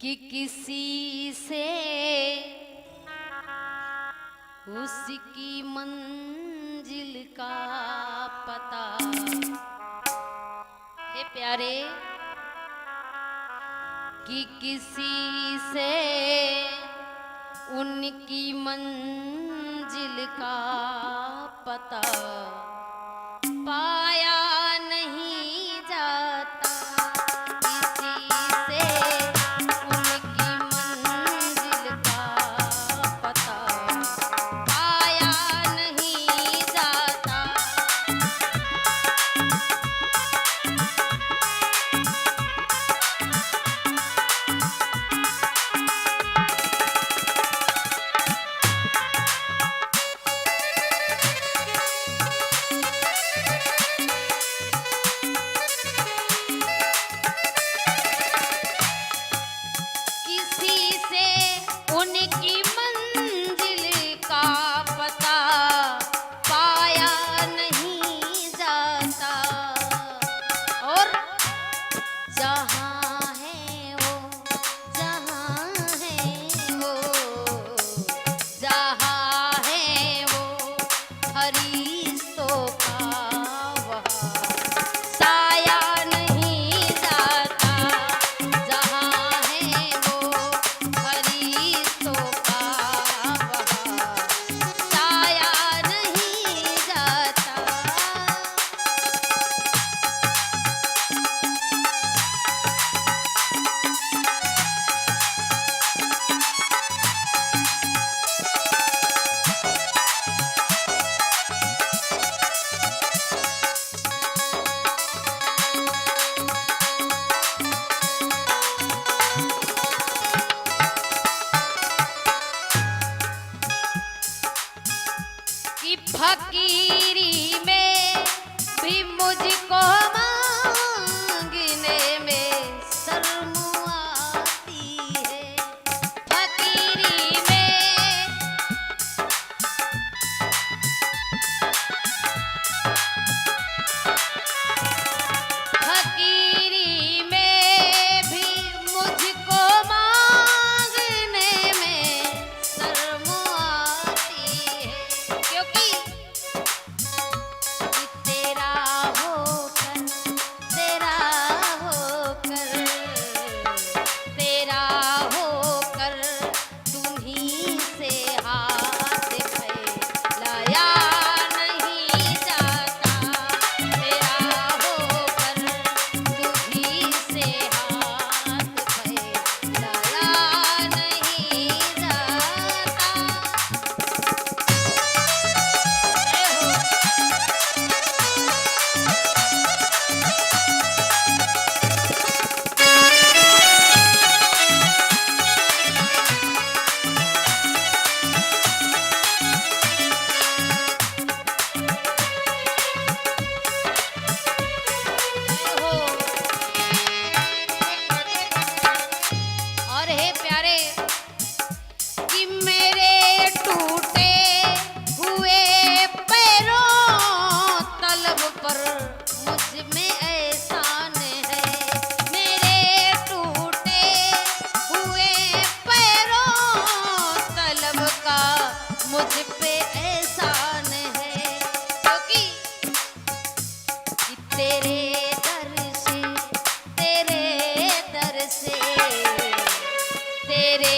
कि किसी से उसकी मंजिल का पता। हे प्यारे, कि किसी से उनकी मंजिल का पता पाया नहीं जाता। किसी से उनकी मंजिल का पता पाया नहीं जाता। उनकी मंजिल का पता पाया नहीं जाता। और जहाँ है वो, जहाँ है वो, जहाँ है वो फरिश्तों का वहाँ साया नहीं जाता। जहाँ है वो फरिश्तों का वहाँ साया नहीं जाता। कि फकीरी में भी मुझको मांगने में शर्म आती है। फकीरी में, फकीरी में भी मुझको मांगने में शर्म आती है। क्योंकि तेरा होकर, तेरा होकर, तेरा होकर तुम्हीं से हाथ फैलाया नहीं जाता। तेरा होकर तुम्हीं से हाथ फैलाया नहीं जाता। और हे प्यारे, कि मेरे टूटे हुए पैरों तलब पर मुझ में एहसान है। मेरे टूटे हुए पैरों तलब का मुझ पे एहसान है। क्योंकि तेरे दर से, तेरे दर से, तेरे